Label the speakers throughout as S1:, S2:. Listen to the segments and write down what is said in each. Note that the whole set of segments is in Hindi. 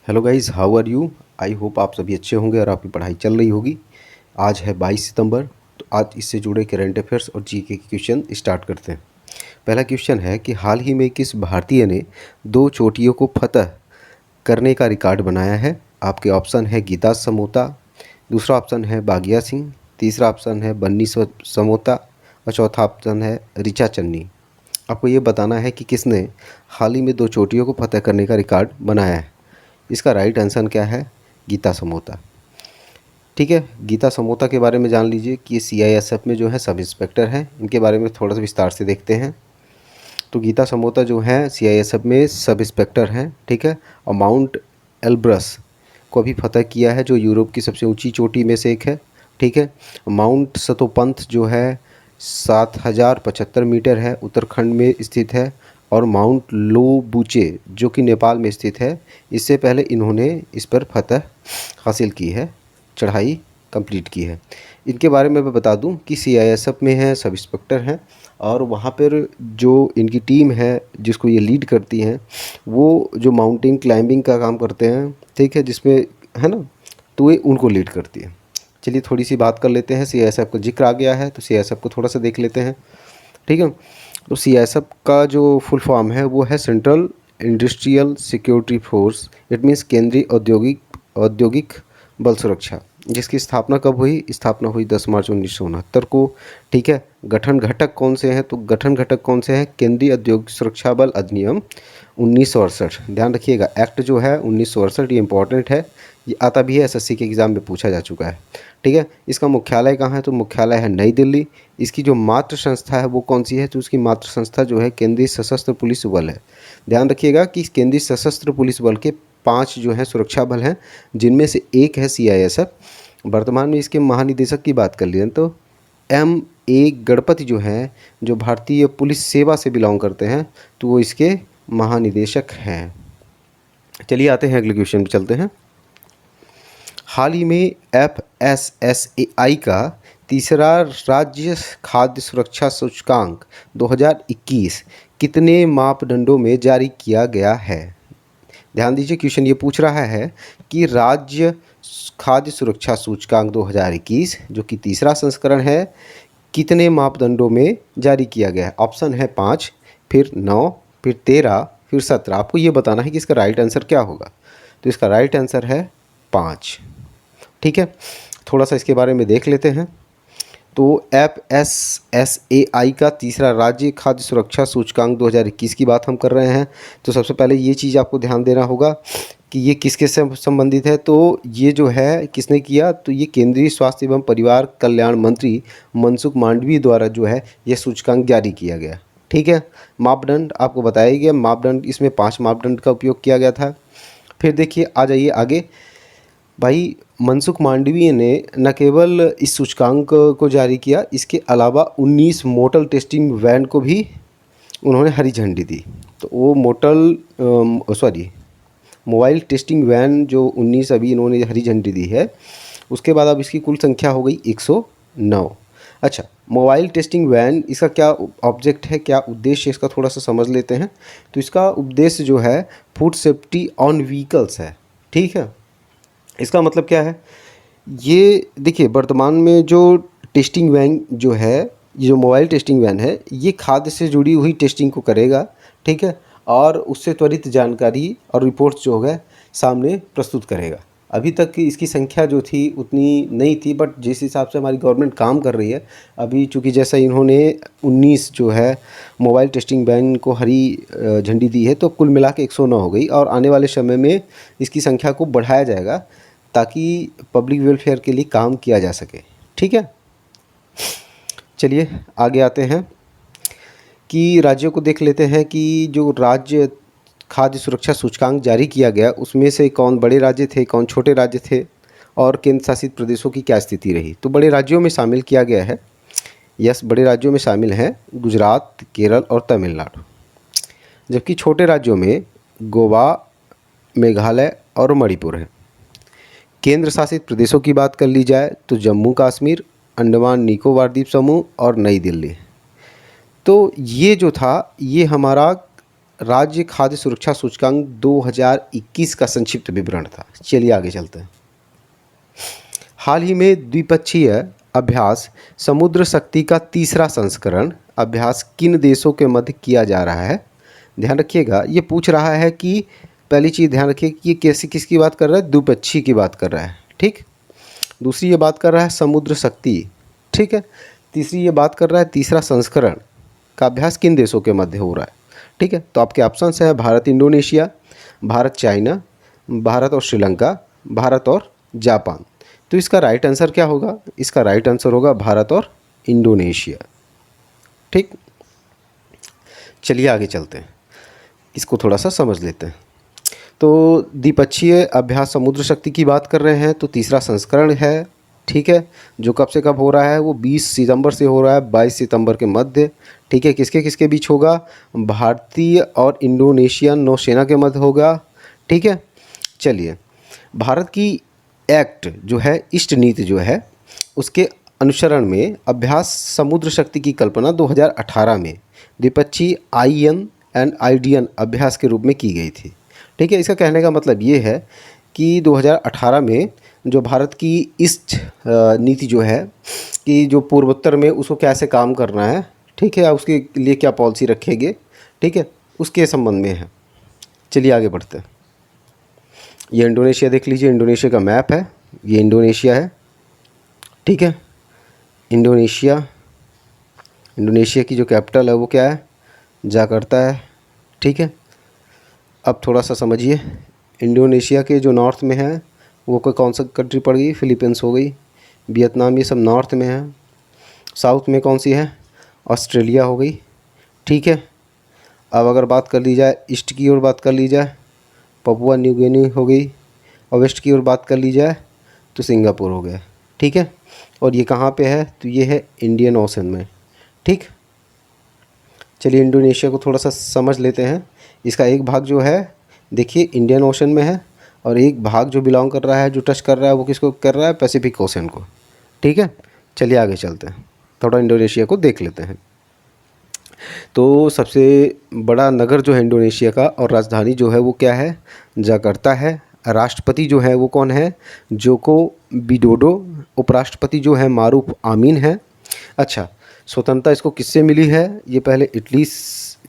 S1: Hello guys, how are you. I hope आप सभी अच्छे होंगे और आपकी पढ़ाई चल रही होगी। आज है 22 सितंबर। तो आज इससे जुड़े करंट अफेयर्स और जीके के क्वेश्चन स्टार्ट करते हैं। पहला क्वेश्चन है कि हाल ही में किस भारतीय ने 2 चोटियों को फतह करने का रिकॉर्ड बनाया है। आपके ऑप्शन है गीता समोता, दूसरा ऑप्शन है बागिया सिंह, तीसरा ऑप्शन है बन्नी समोता और चौथा ऑप्शन है ऋचा चन्नी। आपको ये बताना है कि किसने हाल ही में 2 चोटियों को फतह करने का रिकॉर्ड बनाया है। इसका राइट आंसर क्या है? गीता समोता। ठीक है, गीता समोता के बारे में जान लीजिए कि ये सीआईएसएफ में जो है सब इंस्पेक्टर हैं। इनके बारे में थोड़ा सा विस्तार से देखते हैं। तो गीता समोता जो है सीआईएसएफ में सब इंस्पेक्टर हैं। ठीक है, और माउंट एल्ब्रस को भी फतह किया है, जो यूरोप की सबसे ऊंची चोटी में से एक है। ठीक है, माउंट सतोपंथ जो है 7075 मीटर है, उत्तराखंड में स्थित है। और माउंट लोबूचे जो कि नेपाल में स्थित है, इससे पहले इन्होंने इस पर फतह हासिल की है, चढ़ाई कंप्लीट की है। इनके बारे में मैं बता दूं कि सीआईएसएफ में है, सब इंस्पेक्टर हैं। और वहाँ पर जो इनकी टीम है जिसको ये लीड करती हैं, वो जो माउंटेन क्लाइंबिंग का काम करते हैं, ठीक है, जिसमें है ना, तो ये उनको लीड करती है। चलिए थोड़ी सी बात कर लेते हैं। सीआईएसएफ का जिक्र आ गया है तो सीआईएसएफ को थोड़ा सा देख लेते हैं। ठीक है, तो सीआईएसएफ का जो फुल फॉर्म है वो है central industrial security force. It means केंद्रीय औद्योगिक बल सुरक्षा, जिसकी स्थापना कब हुई? स्थापना हुई 10 मार्च 1969 को। ठीक है, गठन घटक कौन से हैं? तो गठन घटक कौन से हैं? केंद्रीय औद्योगिक सुरक्षा बल अधिनियम 1968। ध्यान रखिएगा, एक्ट जो है 1968, ये इंपॉर्टेंट है। ये आता भी है, एसएससी के एग्ज़ाम में पूछा जा चुका है। ठीक है, इसका मुख्यालय कहाँ है? तो मुख्यालय है नई दिल्ली। इसकी जो मातृ संस्था है वो कौन सी है? तो उसकी मातृ संस्था जो है केंद्रीय सशस्त्र पुलिस बल है। ध्यान रखिएगा कि केंद्रीय सशस्त्र पुलिस बल के 5 जो हैं सुरक्षा बल हैं, जिनमें से एक है सीआईएसएफ। वर्तमान में इसके महानिदेशक की बात कर लें तो M.A. गणपति जो हैं, जो भारतीय पुलिस सेवा से बिलोंग करते हैं, तो वो इसके महानिदेशक हैं। चलिए आते हैं अगले क्वेश्चन पे चलते हैं। हाल ही में FSSAI का तीसरा राज्य खाद्य सुरक्षा सूचकांक 2021 कितने मापदंडों में जारी किया गया है? ध्यान दीजिए, क्वेश्चन ये पूछ रहा है कि राज्य खाद्य सुरक्षा सूचकांक 2021 जो कि तीसरा संस्करण है, कितने मापदंडों में जारी किया गया है? ऑप्शन है 5, फिर 9, फिर 13, फिर 17। आपको ये बताना है कि इसका राइट आंसर क्या होगा। तो इसका राइट आंसर है 5। ठीक है, थोड़ा सा इसके बारे में देख लेते हैं। तो FSSAI का तीसरा राज्य खाद्य सुरक्षा सूचकांक 2021 की बात हम कर रहे हैं। तो सबसे पहले ये चीज़ आपको ध्यान देना होगा कि ये किसके से संबंधित है। तो ये जो है किसने किया? तो ये केंद्रीय स्वास्थ्य एवं परिवार कल्याण मंत्री मनसुख मांडवीय द्वारा जो है ये सूचकांक जारी किया गया। ठीक है, मापदंड आपको बताया गया। मापदंड, इसमें 5 मापदंड का उपयोग किया गया था। फिर देखिए, आ जाइए आगे। भाई मनसुख मांडवीय ने न केवल इस सूचकांक को जारी किया, इसके अलावा 19 मोटल टेस्टिंग वैन को भी उन्होंने हरी झंडी दी। तो वो मोबाइल टेस्टिंग वैन जो 19 अभी इन्होंने हरी झंडी दी है, उसके बाद अब इसकी कुल संख्या हो गई 109। अच्छा, मोबाइल टेस्टिंग वैन, इसका क्या ऑब्जेक्ट है, क्या उद्देश्य, इसका थोड़ा सा समझ लेते हैं। तो इसका उद्देश्य जो है फूड सेफ्टी ऑन व्हीकल्स है। ठीक है, इसका मतलब क्या है? ये देखिए, वर्तमान में जो टेस्टिंग वैन जो है, ये जो मोबाइल टेस्टिंग वैन है, ये खाद्य से जुड़ी हुई टेस्टिंग को करेगा। ठीक है, और उससे त्वरित जानकारी और रिपोर्ट्स जो है सामने प्रस्तुत करेगा। अभी तक की इसकी संख्या जो थी उतनी नहीं थी, बट जिस हिसाब से हमारी गवर्नमेंट काम कर रही है, अभी चूँकि जैसा इन्होंने 19 जो है मोबाइल टेस्टिंग वैन को हरी झंडी दी है, तो कुल मिला के 109 हो गई। और आने वाले समय में इसकी संख्या को बढ़ाया जाएगा ताकि पब्लिक वेलफेयर के लिए काम किया जा सके। ठीक है, चलिए आगे आते हैं कि राज्यों को देख लेते हैं कि जो राज्य खाद्य सुरक्षा सूचकांक जारी किया गया उसमें से कौन बड़े राज्य थे, कौन छोटे राज्य थे, और केंद्र शासित प्रदेशों की क्या स्थिति रही। तो बड़े राज्यों में शामिल किया गया है। यस, बड़े राज्यों में शामिल हैं गुजरात, केरल और तमिलनाडु। जबकि छोटे राज्यों में गोवा, मेघालय और मणिपुर है। केंद्र शासित प्रदेशों की बात कर ली जाए तो जम्मू कश्मीर, अंडमान निकोबार द्वीप समूह और नई दिल्ली। तो ये जो था ये हमारा राज्य खाद्य सुरक्षा सूचकांक 2021 का संक्षिप्त विवरण था। चलिए आगे चलते हैं। हाल ही में द्विपक्षीय अभ्यास समुद्र शक्ति का तीसरा संस्करण अभ्यास किन देशों के मध्य किया जा रहा है? ध्यान रखिएगा, ये पूछ रहा है कि पहली चीज़ ध्यान रखिए कि ये कैसी किसकी बात कर रहा है? द्विपक्षीय की बात कर रहा है, ठीक। दूसरी ये बात कर रहा है समुद्र शक्ति, ठीक है। तीसरी ये बात कर रहा है तीसरा संस्करण का अभ्यास किन देशों के मध्य हो रहा है, ठीक है। तो आपके ऑप्शंस है भारत इंडोनेशिया, भारत चाइना, भारत और श्रीलंका, भारत और जापान। तो इसका राइट आंसर क्या होगा? इसका राइट आंसर होगा भारत और इंडोनेशिया, ठीक। चलिए आगे चलते हैं, इसको थोड़ा सा समझ लेते हैं। तो द्विपक्षीय अभ्यास समुद्र शक्ति की बात कर रहे हैं, तो तीसरा संस्करण है, ठीक है, जो कब से कब हो रहा है? वो 20 सितंबर से हो रहा है 22 सितंबर के मध्य, ठीक है। किसके किसके बीच होगा? भारतीय और इंडोनेशियन नौसेना के मध्य होगा, ठीक है। चलिए, भारत की एक्ट जो है, ईस्ट नीति जो है, उसके अनुसरण में अभ्यास समुद्र शक्ति की कल्पना 2018 में द्विपक्षीय आईएन एंड आईडीएन अभ्यास के रूप में की गई थी, ठीक है। इसका कहने का मतलब ये है कि 2018 में जो भारत की ईस्ट नीति जो है कि जो पूर्वोत्तर में उसको कैसे काम करना है, ठीक है, उसके लिए क्या पॉलिसी रखेंगे, ठीक है, उसके संबंध में है। चलिए आगे बढ़ते हैं। ये इंडोनेशिया देख लीजिए, इंडोनेशिया का मैप है, ये इंडोनेशिया है, ठीक है। इंडोनेशिया की जो कैपिटल है वो क्या है? जकार्ता है, ठीक है। अब थोड़ा सा समझिए, इंडोनेशिया के जो नॉर्थ में है वो कोई कौन सा कंट्री पड़ गई? फिलीपींस हो गई, वियतनाम, ये सब नॉर्थ में है। साउथ में कौन सी है? ऑस्ट्रेलिया हो गई, ठीक है। अब अगर बात कर ली जाए ईस्ट की ओर बात कर ली जाए, पपुआ न्यू गिनी हो गई, और वेस्ट की ओर बात कर ली जाए तो सिंगापुर हो गया, ठीक है। और ये कहाँ पे है? तो ये है इंडियन ओशन में, ठीक। चलिए इंडोनेशिया को थोड़ा सा समझ लेते हैं। इसका एक भाग जो है देखिए इंडियन ओशन में है, और एक भाग जो बिलोंग कर रहा है, जो टच कर रहा है, वो किसको कर रहा है? पैसिफिक ओशन को, ठीक है। चलिए आगे चलते हैं, थोड़ा इंडोनेशिया को देख लेते हैं। तो सबसे बड़ा नगर जो है इंडोनेशिया का और राजधानी जो है वो क्या है? जकार्ता है। राष्ट्रपति जो है वो कौन है? Joko Widodo. उपराष्ट्रपति जो है मारूफ आमीन है। अच्छा, स्वतंत्रता इसको किससे मिली है? ये पहले इटली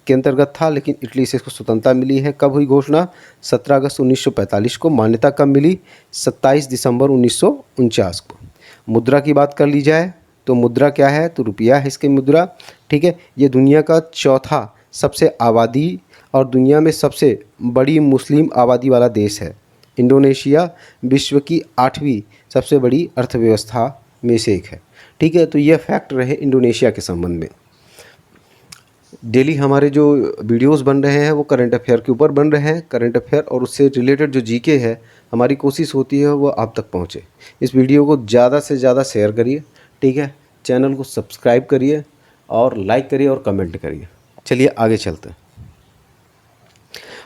S1: के अंतर्गत था, लेकिन इटली से इसको स्वतंत्रता मिली है। कब हुई घोषणा? 17 अगस्त 1945 को। मान्यता कब मिली? 27 दिसंबर 1949 को। मुद्रा की बात कर ली जाए तो मुद्रा क्या है? तो रुपया है इसकी मुद्रा, ठीक है। ये दुनिया का चौथा सबसे आबादी और दुनिया में सबसे बड़ी मुस्लिम आबादी वाला देश है। इंडोनेशिया विश्व की 8वीं सबसे बड़ी अर्थव्यवस्था में से एक है, ठीक है। तो ये फैक्ट रहे इंडोनेशिया के संबंध में। डेली हमारे जो वीडियोस बन रहे हैं वो करंट अफेयर के ऊपर बन रहे हैं। करंट अफेयर और उससे रिलेटेड जो जीके है, हमारी कोशिश होती है वो आप तक पहुंचे। इस वीडियो को ज़्यादा से ज़्यादा शेयर करिए, ठीक है। चैनल को सब्सक्राइब करिए और लाइक करिए और कमेंट करिए। चलिए आगे चलते हैं।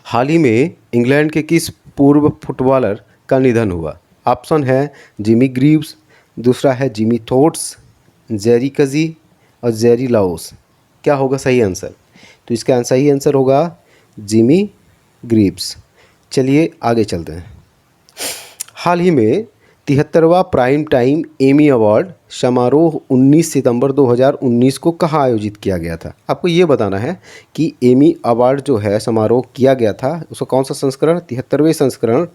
S1: हाल ही में इंग्लैंड के किस पूर्व फुटबॉलर का निधन हुआ? ऑप्शन है जिमी ग्रीव्स, दूसरा है जिमी थॉट्स, जेरी कजी और जेरी लाओस। क्या होगा सही आंसर? तो इसका सही आंसर होगा जिमी ग्रीव्स। चलिए आगे चलते हैं। हाल ही में 73वां प्राइम टाइम एमी अवार्ड समारोह 19 सितंबर 2019 को कहाँ आयोजित किया गया था? आपको ये बताना है कि एमी अवार्ड जो है समारोह किया गया था, उसका कौन सा संस्करण? 73वें संस्करण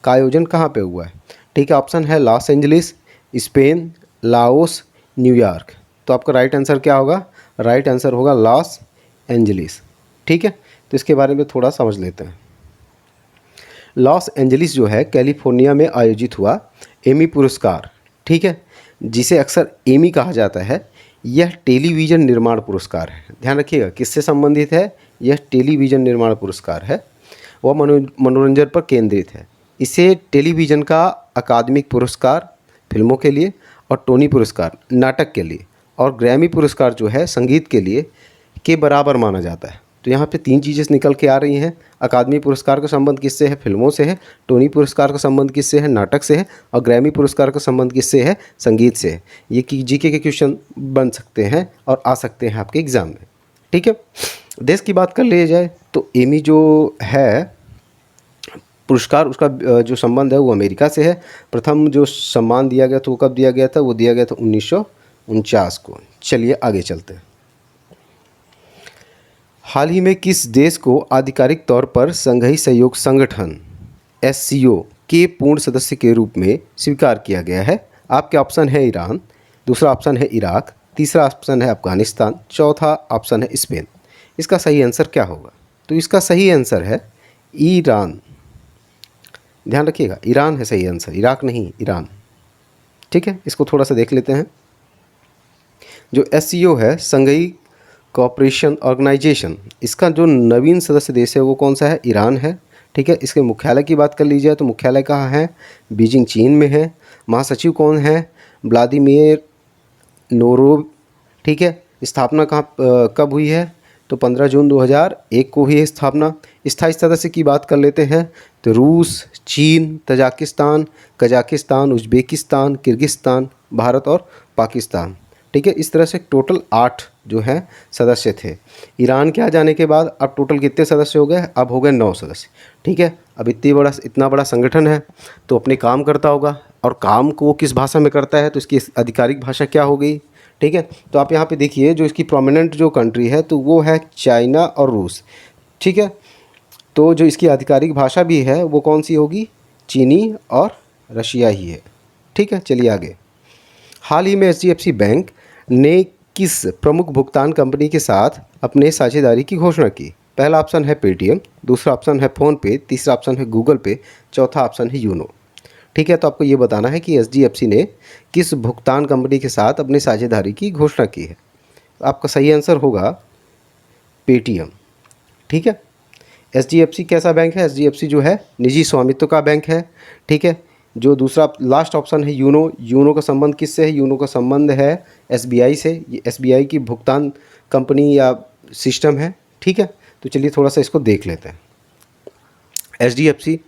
S1: का आयोजन कहाँ पे हुआ है? ठीक है, ऑप्शन है Los Angeles, Spain, Laos, New York. तो आपका राइट आंसर क्या होगा? राइट आंसर होगा लॉस एंजलिस, ठीक है। तो इसके बारे में थोड़ा समझ लेते हैं। लॉस एंजलिस जो है कैलिफोर्निया में आयोजित हुआ एमी पुरस्कार, ठीक है, जिसे अक्सर एमी कहा जाता है, यह टेलीविज़न निर्माण पुरस्कार है। ध्यान रखिएगा किससे संबंधित है? यह टेलीविज़न निर्माण पुरस्कार है। वह मनोरंजन पर केंद्रित है। इसे टेलीविज़न का अकादमिक पुरस्कार फिल्मों के लिए और टोनी पुरस्कार नाटक के लिए और ग्रैमी पुरस्कार जो है संगीत के लिए के बराबर माना जाता है। तो यहाँ पे 3 चीज़ें निकल के आ रही हैं। अकादमी पुरस्कार का संबंध किससे है? फिल्मों से है। टोनी पुरस्कार का संबंध किससे है? नाटक से है। और ग्रैमी पुरस्कार का संबंध किससे है? संगीत से है। ये जीके के क्वेश्चन बन सकते हैं और आ सकते हैं आपके एग्ज़ाम में, ठीक है। देश की बात कर लिया जाए तो एमी जो है पुरस्कार, उसका जो संबंध है वो अमेरिका से है। प्रथम जो सम्मान दिया गया था वो कब दिया गया था? वो दिया गया था 1949 को। चलिए आगे चलते हैं। हाल ही में किस देश को आधिकारिक तौर पर संघीय सहयोग संगठन SCO के पूर्ण सदस्य के रूप में स्वीकार किया गया है? आपके ऑप्शन है ईरान, दूसरा ऑप्शन है इराक, तीसरा ऑप्शन है अफगानिस्तान, चौथा ऑप्शन है स्पेन। इसका सही आंसर क्या होगा? तो इसका सही आंसर है ईरान। ध्यान रखिएगा, ईरान है सही आंसर, इराक नहीं, ईरान। ठीक है, इसको थोड़ा सा देख लेते हैं। जो SCO है, संघीय कोऑपरेशन ऑर्गेनाइजेशन, इसका जो नवीन सदस्य देश है वो कौन सा है? ईरान है। ठीक है, इसके मुख्यालय की बात कर ली जाए तो मुख्यालय कहाँ है? बीजिंग चीन में है। महासचिव कौन है? Vladimir Norov. ठीक है, स्थापना कब हुई है? तो 15 जून 2001 को हुई है स्थापना। स्थायी सदस्य की बात कर लेते हैं तो रूस, चीन, Tajikistan, Kazakhstan, Uzbekistan, Kyrgyzstan, Bharat और पाकिस्तान। ठीक है, इस तरह से टोटल 8 जो है सदस्य थे। ईरान के आ जाने के बाद अब टोटल कितने सदस्य हो गए? अब हो गए 9 सदस्य। ठीक है, अब इतना बड़ा संगठन है तो अपने काम करता होगा, और काम को वो किस भाषा में करता है तो इसकी आधिकारिक भाषा क्या हो गई? ठीक है, तो आप यहाँ पे देखिए जो इसकी प्रोमिनेंट जो कंट्री है तो वो है चाइना और रूस। ठीक है, तो जो इसकी आधिकारिक भाषा भी है वो कौन सी होगी? चीनी और रशिया ही है। ठीक है, चलिए आगे। हाल ही में HDFC बैंक ने किस प्रमुख भुगतान कंपनी के साथ अपने साझेदारी की घोषणा की? पहला ऑप्शन है पेटीएम, दूसरा ऑप्शन है फ़ोनपे, तीसरा ऑप्शन है गूगल पे, चौथा ऑप्शन है यूनो। ठीक है, तो आपको ये बताना है कि HDFC ने किस भुगतान कंपनी के साथ अपनी साझेदारी की घोषणा की है। आपका सही आंसर होगा पेटीएम। ठीक है, HDFC कैसा बैंक है? HDFC जो है निजी स्वामित्व का बैंक है। ठीक है, जो दूसरा लास्ट ऑप्शन है यूनो, यूनो का संबंध किससे है? यूनो का संबंध है SBI से। ये SBI की भुगतान कंपनी या सिस्टम है। ठीक है, तो चलिए थोड़ा सा इसको देख लेते हैं। HDFC,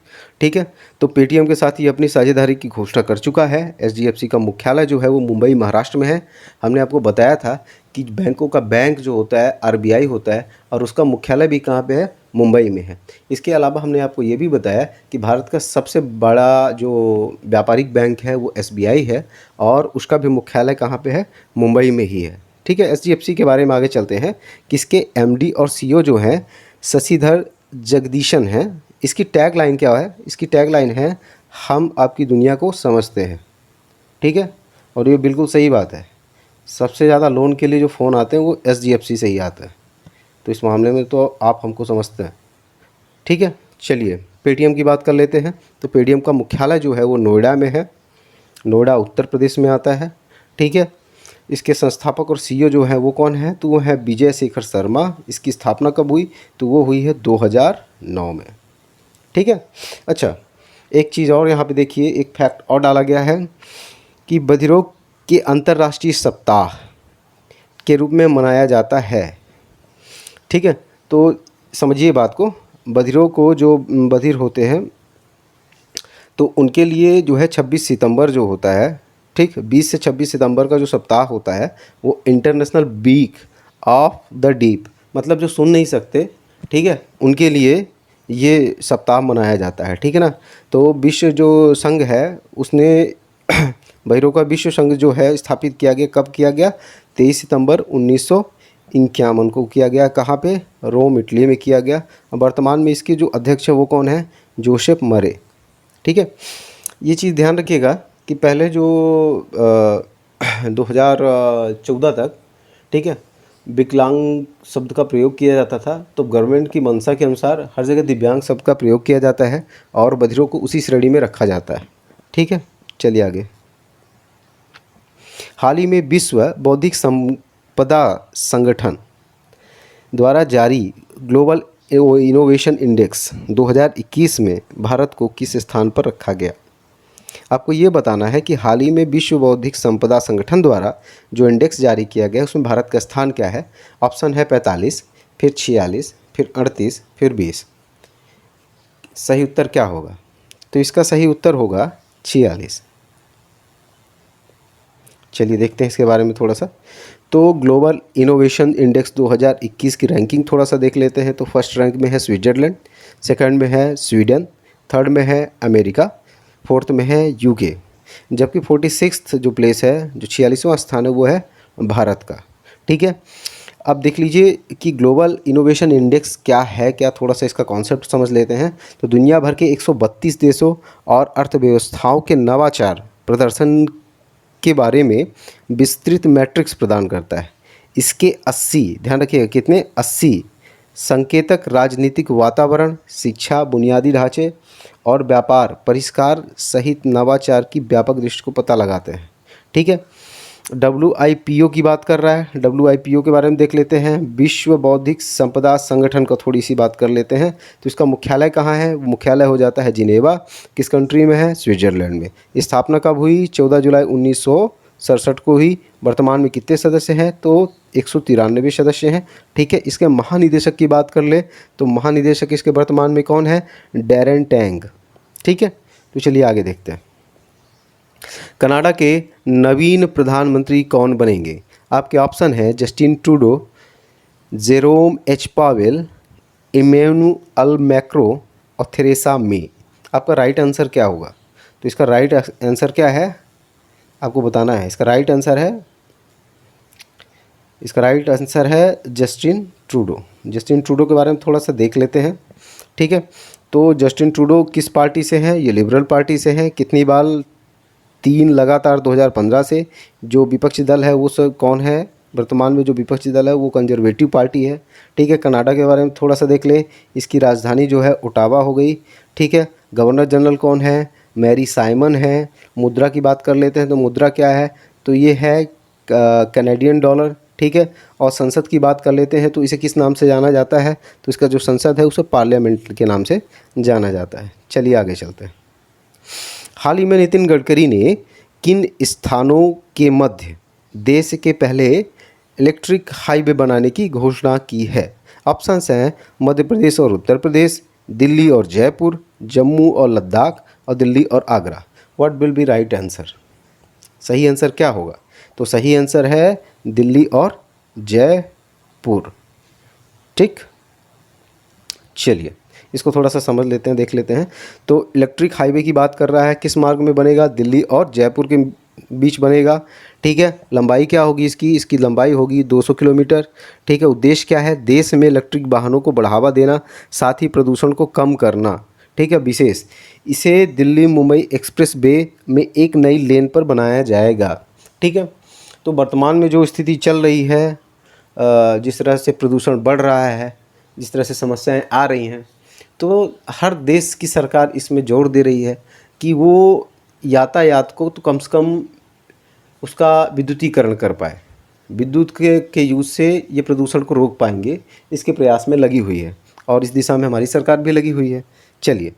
S1: ठीक है, तो पेटीएम के साथ ही अपनी साझेदारी की घोषणा कर चुका है। HDFC का मुख्यालय जो है वो मुंबई महाराष्ट्र में है। हमने आपको बताया था कि बैंकों का बैंक जो होता है RBI होता है, और उसका मुख्यालय भी कहाँ पे है? मुंबई में है। इसके अलावा हमने आपको ये भी बताया कि भारत का सबसे बड़ा जो व्यापारिक बैंक है वो SBI है, और उसका भी मुख्यालय कहाँ पे है? मुंबई में ही है। ठीक है, HDFC के बारे में आगे चलते हैं। किसके MD और CEO जो हैं शशिधर जगदीशन हैं। इसकी टैग लाइन क्या है? इसकी टैग लाइन है हम आपकी दुनिया को समझते हैं। ठीक है, और ये बिल्कुल सही बात है। सबसे ज़्यादा लोन के लिए जो फ़ोन आते हैं वो HDFC से ही आते हैं, तो इस मामले में तो आप हमको समझते हैं। ठीक है, चलिए पेटीएम की बात कर लेते हैं। तो पेटीएम का मुख्यालय जो है वो नोएडा में है, नोएडा उत्तर प्रदेश में आता है। ठीक है, इसके संस्थापक और CEO जो है वो कौन है? तो वो है विजय शेखर शर्मा। इसकी स्थापना कब हुई? तो वो हुई है 2009 में। ठीक है, अच्छा एक चीज़ और यहाँ पे देखिए, एक फैक्ट और डाला गया है कि बधिरों के अंतर्राष्ट्रीय सप्ताह के रूप में मनाया जाता है। ठीक है, तो समझिए बात को। बधिरों को जो बधिर होते हैं तो उनके लिए जो है 26 सितंबर जो होता है, ठीक, 20 से 26 सितंबर का जो सप्ताह होता है वो international week of the deaf, मतलब जो सुन नहीं सकते, ठीक है, उनके लिए ये सप्ताह मनाया जाता है। ठीक है ना, तो विश्व जो संघ है उसने बहिरों का विश्व संघ जो है स्थापित किया गया, कब किया गया? 23 सितंबर 1951 को किया गया। कहाँ पे? रोम, इटली में किया गया। वर्तमान में इसके जो अध्यक्ष है वो कौन है? जोसेफ मरे। ठीक है, ये चीज़ ध्यान रखिएगा कि पहले जो 2014 तक, ठीक है, विकलांग शब्द का प्रयोग किया जाता था, तो गवर्नमेंट की मंशा के अनुसार हर जगह दिव्यांग शब्द का प्रयोग किया जाता है और बधिरों को उसी श्रेणी में रखा जाता है। ठीक है, चलिए आगे। हाल ही में विश्व बौद्धिक संपदा संगठन द्वारा जारी ग्लोबल इनोवेशन इंडेक्स 2021 में भारत को किस स्थान पर रखा गया? आपको ये बताना है कि हाल ही में विश्व बौद्धिक संपदा संगठन द्वारा जो इंडेक्स जारी किया गया उसमें भारत का स्थान क्या है? ऑप्शन है 45, फिर 46, फिर 38, फिर 20। सही उत्तर क्या होगा? तो इसका सही उत्तर होगा 46। चलिए देखते हैं इसके बारे में थोड़ा सा। तो ग्लोबल इनोवेशन इंडेक्स 2021 की रैंकिंग थोड़ा सा देख लेते हैं। तो फर्स्ट रैंक में है स्विट्ज़रलैंड, सेकंड में है स्वीडन, थर्ड में है अमेरिका, फोर्थ में है यूके, जबकि 46th जो प्लेस है, जो 46वां स्थान है, वो है भारत का। ठीक है, अब देख लीजिए कि ग्लोबल इनोवेशन इंडेक्स क्या है, क्या थोड़ा सा इसका कॉन्सेप्ट समझ लेते हैं। तो दुनिया भर के 132 देशों और अर्थव्यवस्थाओं के नवाचार प्रदर्शन के बारे में विस्तृत मैट्रिक्स प्रदान करता है। इसके 80, ध्यान रखिएगा कितने, 80 संकेतक राजनीतिक वातावरण, शिक्षा, बुनियादी ढांचे और व्यापार परिष्कार सहित नवाचार की व्यापक दृष्टि को पता लगाते हैं। ठीक है, WIPO की बात कर रहा है। WIPO के बारे में देख लेते हैं। विश्व बौद्धिक संपदा संगठन का थोड़ी सी बात कर लेते हैं। तो इसका मुख्यालय कहाँ है? मुख्यालय हो जाता है जिनेवा। किस कंट्री में है? स्विट्ज़रलैंड में। स्थापना कब हुई? 14 जुलाई 1967 को हुई। वर्तमान में कितने सदस्य हैं? तो 193 सदस्य हैं। ठीक है, इसके महानिदेशक की बात कर ले तो महानिदेशक इसके वर्तमान में कौन है? Daren Tang. ठीक है, तो चलिए आगे देखते हैं। कनाडा के नवीन प्रधानमंत्री कौन बनेंगे? आपके ऑप्शन है Justin Trudeau, Jerome H Powell, Emmanuel Macron और थेरेसा मे। आपका राइट आंसर क्या होगा? तो इसका राइट आंसर क्या है आपको बताना है। इसका राइट आंसर है जस्टिन ट्रूडो। जस्टिन ट्रूडो के बारे में थोड़ा सा देख लेते हैं। ठीक है, तो जस्टिन ट्रूडो किस पार्टी से हैं? ये लिबरल पार्टी से हैं। कितनी बार? 3 लगातार 2015 से। जो विपक्षी दल है वो सब कौन है? वर्तमान में जो विपक्षी दल है वो कंजर्वेटिव पार्टी है। ठीक है, कनाडा के बारे में थोड़ा सा देख लें। इसकी राजधानी जो है ओटावा हो गई। ठीक है, गवर्नर जनरल कौन है? मैरी साइमन है। मुद्रा की बात कर लेते हैं। तो मुद्रा क्या है? तो ये है कैनेडियन डॉलर। ठीक है, और संसद की बात कर लेते हैं। तो इसे किस नाम से जाना जाता है? तो इसका जो संसद है उसे पार्लियामेंट के नाम से जाना जाता है। चलिए आगे चलते हैं। हाल ही में नितिन गडकरी ने किन स्थानों के मध्य देश के पहले इलेक्ट्रिक हाईवे बनाने की घोषणा की है? ऑप्शंस हैं मध्य प्रदेश और उत्तर प्रदेश, दिल्ली और जयपुर, जम्मू और लद्दाख और दिल्ली और Agra. What will be right answer? सही आंसर क्या होगा? तो सही आंसर है दिल्ली और जयपुर। ठीक, चलिए इसको थोड़ा सा समझ लेते हैं, देख लेते हैं। तो इलेक्ट्रिक हाईवे की बात कर रहा है, किस मार्ग में बनेगा? दिल्ली और जयपुर के बीच बनेगा। ठीक है, लंबाई क्या होगी इसकी? इसकी लंबाई होगी 200 किलोमीटर। ठीक है, उद्देश्य क्या है? देश में इलेक्ट्रिक वाहनों को बढ़ावा देना, साथ ही प्रदूषण को कम करना। ठीक है, विशेष इसे दिल्ली मुंबई एक्सप्रेस वे में एक नई लेन पर बनाया जाएगा। ठीक है, तो वर्तमान में जो स्थिति चल रही है, जिस तरह से प्रदूषण बढ़ रहा है, जिस तरह से समस्याएं आ रही हैं, तो हर देश की सरकार इसमें जोर दे रही है कि वो यातायात को तो कम से कम उसका विद्युतीकरण कर पाए। विद्युत के यूज़ से ये प्रदूषण को रोक पाएंगे, इसके प्रयास में लगी हुई है और इस दिशा में हमारी सरकार भी लगी हुई है। चलिए,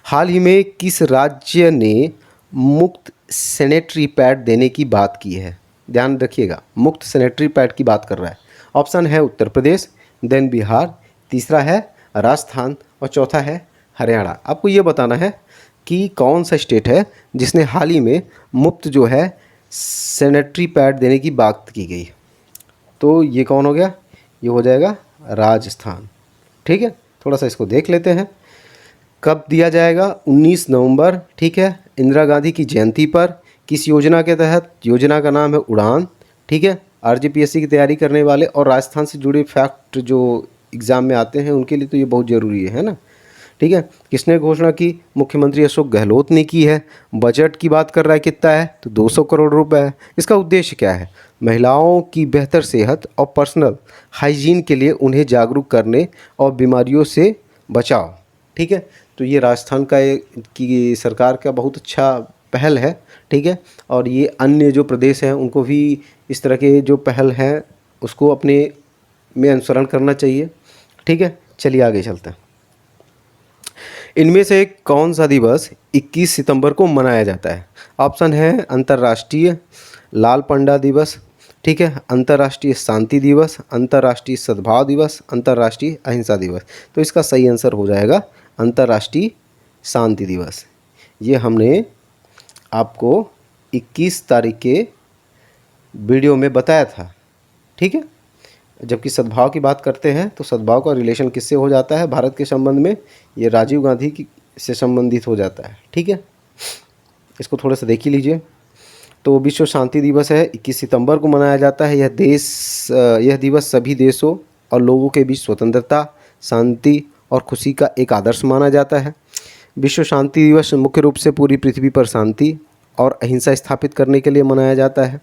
S1: हाल ही में किस राज्य ने मुफ्त सैनिटरी पैड देने की बात की है? ध्यान रखिएगा, मुफ्त सैनिटरी पैड की बात कर रहा है। ऑप्शन है उत्तर प्रदेश, देन बिहार, तीसरा है राजस्थान और चौथा है हरियाणा। आपको ये बताना है कि कौन सा स्टेट है जिसने हाल ही में मुफ्त जो है सैनिटरी पैड देने की बात की गई। तो ये कौन हो गया? ये हो जाएगा राजस्थान। ठीक है, थोड़ा सा इसको देख लेते हैं। कब दिया जाएगा? 19 नवंबर। ठीक है, इंदिरा गांधी की जयंती पर। किस योजना के तहत? योजना का नाम है उड़ान। ठीक है, RGPSC की तैयारी करने वाले और राजस्थान से जुड़े फैक्ट जो एग्ज़ाम में आते हैं उनके लिए तो ये बहुत ज़रूरी है ना। ठीक है, किसने घोषणा की? मुख्यमंत्री अशोक गहलोत ने की है। बजट की बात कर रहा है, कितना है? तो 200 करोड़ रुपए है। इसका उद्देश्य क्या है? महिलाओं की बेहतर सेहत और पर्सनल हाइजीन के लिए उन्हें जागरूक करने और बीमारियों से बचाव। ठीक है, तो ये राजस्थान की सरकार का बहुत अच्छा पहल है। ठीक है, और ये अन्य जो प्रदेश हैं उनको भी इस तरह के जो पहल हैं उसको अपने में अनुसरण करना चाहिए। ठीक है, चलिए आगे चलते हैं। इनमें से कौन सा दिवस 21 सितंबर को मनाया जाता है? ऑप्शन है अंतर्राष्ट्रीय लाल पंडा दिवस। ठीक है, अंतर्राष्ट्रीय शांति दिवस, अंतर्राष्ट्रीय सद्भाव दिवस, अंतर्राष्ट्रीय अहिंसा दिवस। तो इसका सही आंसर हो जाएगा अंतर्राष्ट्रीय शांति दिवस। ये हमने आपको 21 तारीख के वीडियो में बताया था। ठीक है, जबकि सद्भाव की बात करते हैं तो सद्भाव का रिलेशन किससे हो जाता है भारत के संबंध में? ये राजीव गांधी की से संबंधित हो जाता है। ठीक है, इसको थोड़ा सा देख ही लीजिए। तो विश्व शांति दिवस है, 21 सितंबर को मनाया जाता है। यह दिवस सभी देशों और लोगों के बीच स्वतंत्रता, शांति और खुशी का एक आदर्श माना जाता है। विश्व शांति दिवस मुख्य रूप से पूरी पृथ्वी पर शांति और अहिंसा स्थापित करने के लिए मनाया जाता है।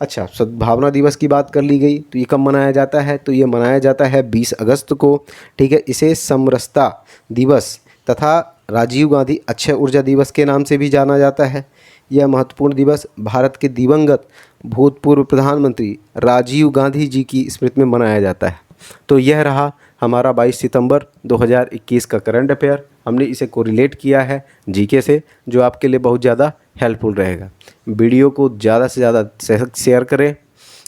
S1: अच्छा, सद्भावना दिवस की बात कर ली गई, तो ये कब मनाया जाता है? तो ये मनाया जाता है 20 अगस्त को। ठीक है, इसे समरसता दिवस तथा राजीव गांधी अक्षय ऊर्जा दिवस के नाम से भी जाना जाता है। यह महत्वपूर्ण दिवस भारत के दिवंगत भूतपूर्व प्रधानमंत्री राजीव गांधी जी की स्मृति में मनाया जाता है। तो यह रहा हमारा 22 सितंबर 2021 का करंट अफेयर। हमने इसे कोरिलेट किया है जीके से, जो आपके लिए बहुत ज़्यादा हेल्पफुल रहेगा। वीडियो को ज़्यादा से ज़्यादा शेयर करें,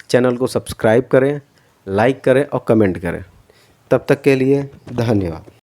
S1: चैनल को सब्सक्राइब करें, लाइक करें और कमेंट करें। तब तक के लिए धन्यवाद।